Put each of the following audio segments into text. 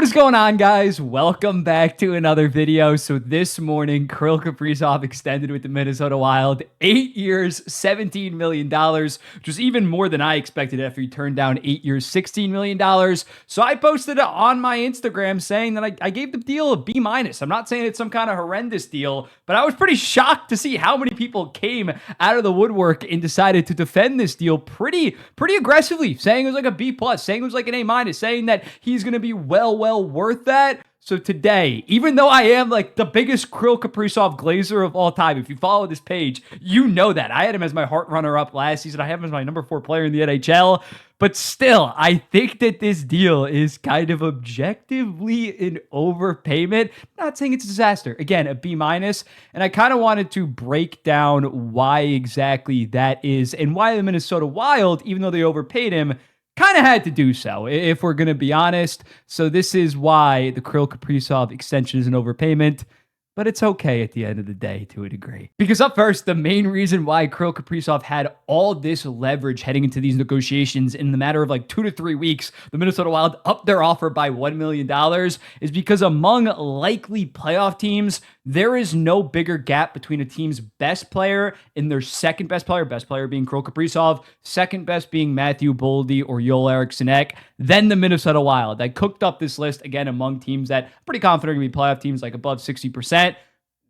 What is going on, guys? Welcome back to another video. So this morning, Kaprizov extended with the Minnesota Wild, 8 years, $17 million, which was even more than I expected after he turned down 8 years, $16 million. So I posted it on my Instagram saying that I gave the deal a B-. I'm not saying it's some kind of horrendous deal, but I was pretty shocked to see how many people came out of the woodwork and decided to defend this deal pretty aggressively, saying it was like a B+, saying it was like an A-, saying that he's going to be well worth that. So today, even though I am like the biggest Kaprizov glazer of all time, if you follow this page, you know that. I had him as my heart runner-up last season. I have him as my number 4 player in the NHL. But still, I think that this deal is kind of objectively an overpayment. Not saying it's a disaster. Again, a B-. And I kind of wanted to break down why exactly that is and why the Minnesota Wild, even though they overpaid him, kind of had to do so, if we're going to be honest. So this is why the Kaprizov extension is an overpayment, but it's okay at the end of the day to a degree. Because up first, the main reason why Kaprizov had all this leverage heading into these negotiations in the matter of like 2 to 3 weeks, the Minnesota Wild upped their offer by $1 million, is because among likely playoff teams, there is no bigger gap between a team's best player and their second best player being Kaprizov, second best being Matthew Boldy or Joel Eriksson Ek, then the Minnesota Wild. I cooked up this list again among teams that I'm pretty confident are going to be playoff teams, like above 60%.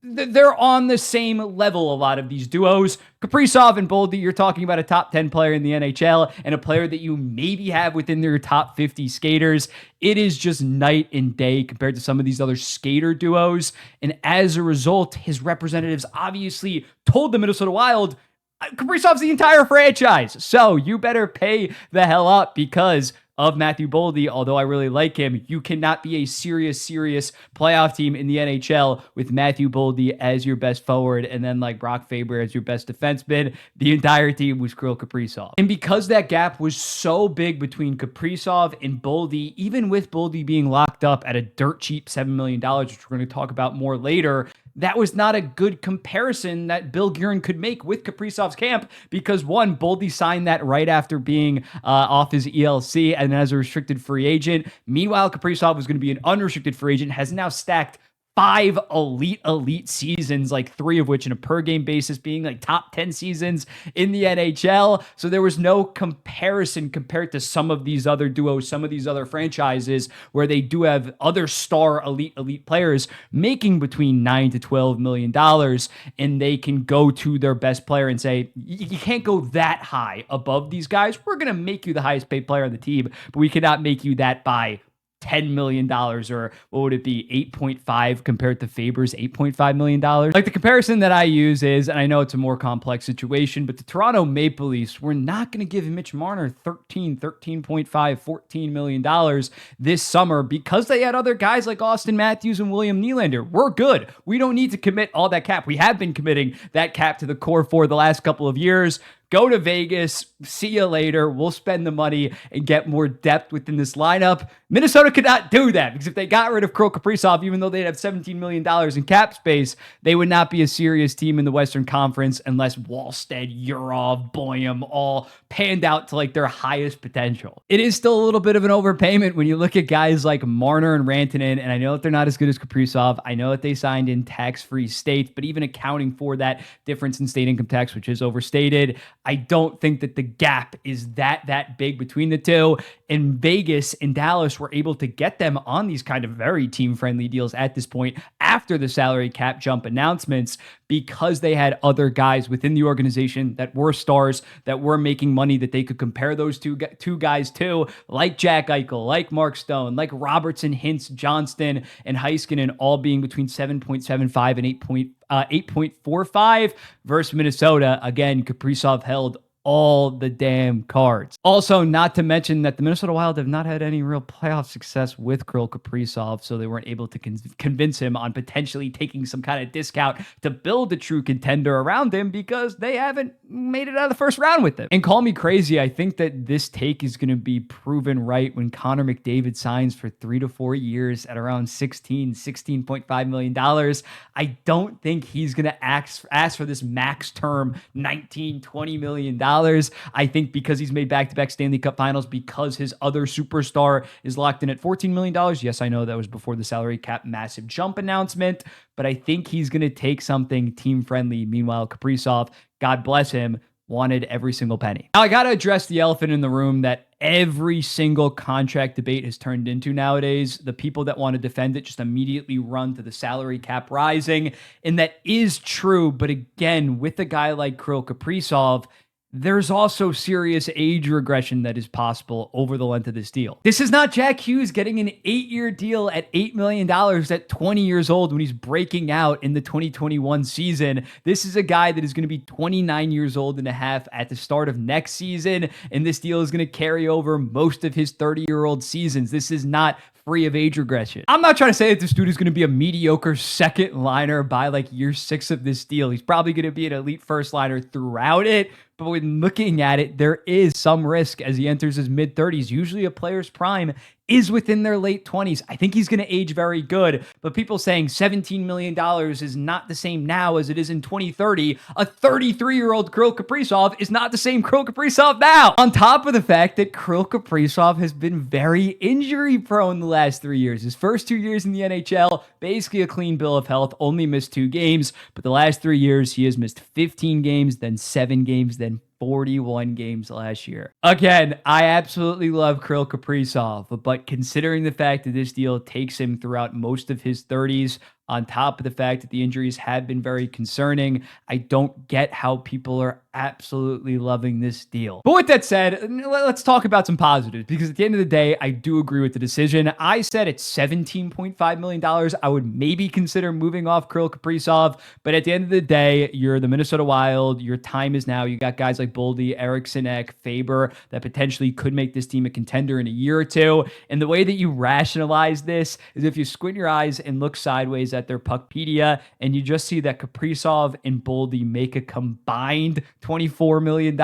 They're on the same level, a lot of these duos. Kaprizov and Boldy, you're talking about a top 10 player in the NHL and a player that you maybe have within their top 50 skaters. It is just night and day compared to some of these other skater duos. And as a result, his representatives obviously told the Minnesota Wild, Kaprizov's the entire franchise, so you better pay the hell up because of Matthew Boldy. Although I really like him, you cannot be a serious playoff team in the NHL with Matthew Boldy as your best forward and then like Brock Faber as your best defenseman. The entire team was Kaprizov. And because that gap was so big between Kaprizov and Boldy, even with Boldy being locked up at a dirt cheap $7 million, which we're going to talk about more later, that was not a good comparison that Bill Guerin could make with Kaprizov's camp because, one, Boldy signed that right after being off his ELC and as a restricted free agent. Meanwhile, Kaprizov was going to be an unrestricted free agent, has now stacked 5 elite seasons, like 3 of which in a per game basis being like top 10 seasons in the NHL. So there was no comparison compared to some of these other duos, some of these other franchises where they do have other star elite players making between $9 to $12 million, and they can go to their best player and say, you can't go that high above these guys. We're going to make you the highest paid player on the team, but we cannot make you that by $10 million, or what would it be, 8.5 compared to Faber's $8.5 million. Like the comparison that I use is, and I know it's a more complex situation, but the Toronto Maple Leafs were not going to give Mitch Marner $13.5, $14 million this summer because they had other guys like Austin Matthews and William Nylander. We're good. We don't need to commit all that cap. We have been committing that cap to the core for the last couple of years. Go to Vegas, see you later. We'll spend the money and get more depth within this lineup. Minnesota could not do that because if they got rid of Kaprizov, even though they'd have $17 million in cap space, they would not be a serious team in the Western Conference unless Wallstead, Urov, Boyum all panned out to like their highest potential. It is still a little bit of an overpayment when you look at guys like Marner and Rantanen, and I know that they're not as good as Kaprizov. I know that they signed in tax-free states, but even accounting for that difference in state income tax, which is overstated, I don't think that the gap is that big between the two. And Vegas and Dallas were able to get them on these kind of very team-friendly deals at this point after the salary cap jump announcements because they had other guys within the organization that were stars, that were making money that they could compare those two guys to, like Jack Eichel, like Mark Stone, like Robertson, Hintz, Johnston, and Heiskanen, all being between 7.75 and 8.45 versus Minnesota. Again, Kaprizov held all the damn cards. Also, not to mention that the Minnesota Wild have not had any real playoff success with Kaprizov, so they weren't able to convince him on potentially taking some kind of discount to build a true contender around him because they haven't made it out of the first round with him. And call me crazy, I think that this take is going to be proven right when Connor McDavid signs for 3 to 4 years at around $16.5 million. I don't think he's going to ask for this max term $19-20 million I think because he's made back-to-back Stanley Cup finals, because his other superstar is locked in at $14 million. Yes, I know that was before the salary cap massive jump announcement, but I think he's going to take something team-friendly. Meanwhile, Kaprizov, God bless him, wanted every single penny. Now, I got to address the elephant in the room that every single contract debate has turned into nowadays. The people that want to defend it just immediately run to the salary cap rising. And that is true. But again, with a guy like Kirill Kaprizov, there's also serious age regression that is possible over the length of this deal. This is not Jack Hughes getting an 8-year deal at $8 million at 20 years old when he's breaking out in the 2021 season. This is a guy that is going to be 29 years old and a half at the start of next season, and this deal is going to carry over most of his 30-year-old seasons. This is not free of age regression. I'm not trying to say that this dude is going to be a mediocre second liner by like year 6 of this deal. He's probably going to be an elite first liner throughout it. But when looking at it, there is some risk as he enters his mid-30s. Usually a player's prime is within their late 20s. I think he's going to age very good. But people saying $17 million is not the same now as it is in 2030. A 33-year-old Kirill Kaprizov is not the same Kirill Kaprizov now. On top of the fact that Kirill Kaprizov has been very injury prone the last 3 years. His first 2 years in the NHL, basically a clean bill of health, only missed 2 games. But the last 3 years, he has missed 15 games, then 7 games, then 41 games last year. Again, I absolutely love Kirill Kaprizov, but considering the fact that this deal takes him throughout most of his 30s, on top of the fact that the injuries have been very concerning, I don't get how people are absolutely loving this deal. But with that said, let's talk about some positives, because at the end of the day, I do agree with the decision. I said at $17.5 million, I would maybe consider moving off Kirill Kaprizov, but at the end of the day, you're the Minnesota Wild. Your time is now. You got guys like Boldy, Eriksson Ek, Faber that potentially could make this team a contender in a year or two. And the way that you rationalize this is if you squint your eyes and look sideways at their Puckpedia, and you just see that Kaprizov and Boldy make a combined $24 million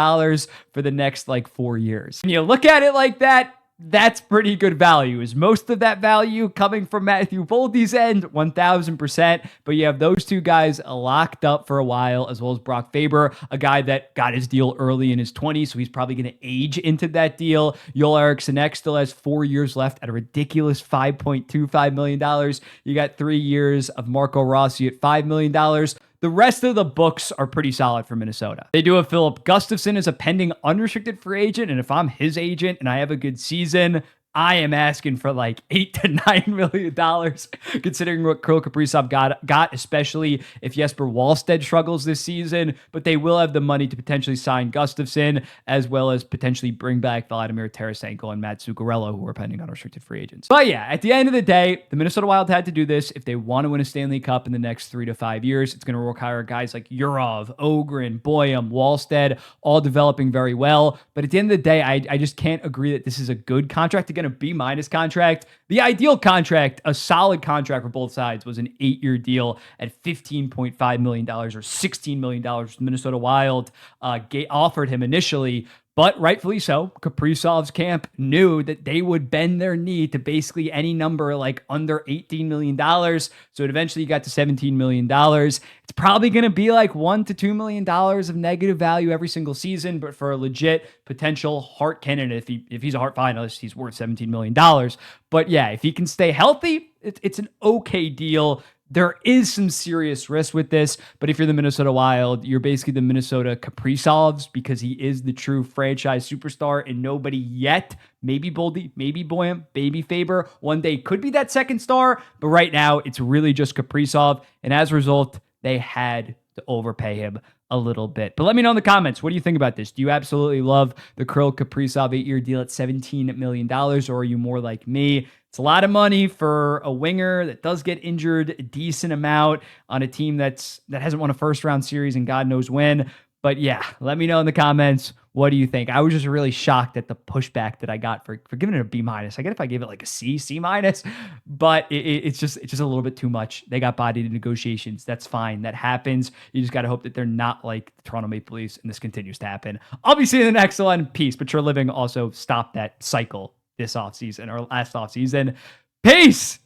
for the next like 4 years. And you look at it like that, that's pretty good value. Is most of that value coming from Matthew Boldy's end? 1000%. But you have those two guys locked up for a while, as well as Brock Faber, a guy that got his deal early in his 20s, so he's probably going to age into that deal. Joel Eriksson Ek still has 4 years left at a ridiculous $5.25 million. You got 3 years of Marco Rossi at $5 million. The rest of the books are pretty solid for Minnesota. They do have Philip Gustafsson as a pending unrestricted free agent, and if I'm his agent and I have a good season, I am asking for like $8 to $9 million, considering what Kirill Kaprizov got, especially if Jesper Wallstedt struggles this season. But they will have the money to potentially sign Gustafsson, as well as potentially bring back Vladimir Tarasenko and Matt Zuccarello, who are pending unrestricted free agents. But yeah, at the end of the day, the Minnesota Wild had to do this. If they want to win a Stanley Cup in the next 3 to 5 years, it's going to require guys like Yurov, Ogren, Boyum, Wallstedt, all developing very well. But at the end of the day, I just can't agree that this is a good contract. Again, a B- contract. The ideal contract, a solid contract for both sides, was an 8-year deal at $15.5 million or $16 million. The Minnesota Wild offered him initially. But rightfully so, Kaprizov's camp knew that they would bend their knee to basically any number like under $18 million. So it eventually got to $17 million. It's probably going to be like $1 to $2 million of negative value every single season. But for a legit potential Hart candidate, if he's a Hart finalist, he's worth $17 million. But yeah, if he can stay healthy, it's an okay deal. There is some serious risk with this, but if you're the Minnesota Wild, you're basically the Minnesota Kaprizovs, because he is the true franchise superstar and nobody yet. Maybe Boldy, maybe Boyum, maybe Faber. One day could be that second star, but right now it's really just Kaprizov, and as a result, they had to overpay him a little bit. But let me know in the comments, what do you think about this? Do you absolutely love the Kirill Kaprizov 8-year deal at $17 million, or are you more like me? It's a lot of money for a winger that does get injured a decent amount on a team that hasn't won a first-round series and God knows when. But yeah, let me know in the comments, what do you think? I was just really shocked at the pushback that I got for giving it a B-. I get if I gave it like a C, C-, but it's just a little bit too much. They got bodied in negotiations. That's fine. That happens. You just got to hope that they're not like the Toronto Maple Leafs and this continues to happen. I'll be seeing you in the next one. Peace. But True Living also stopped that cycle this offseason or last offseason. Peace.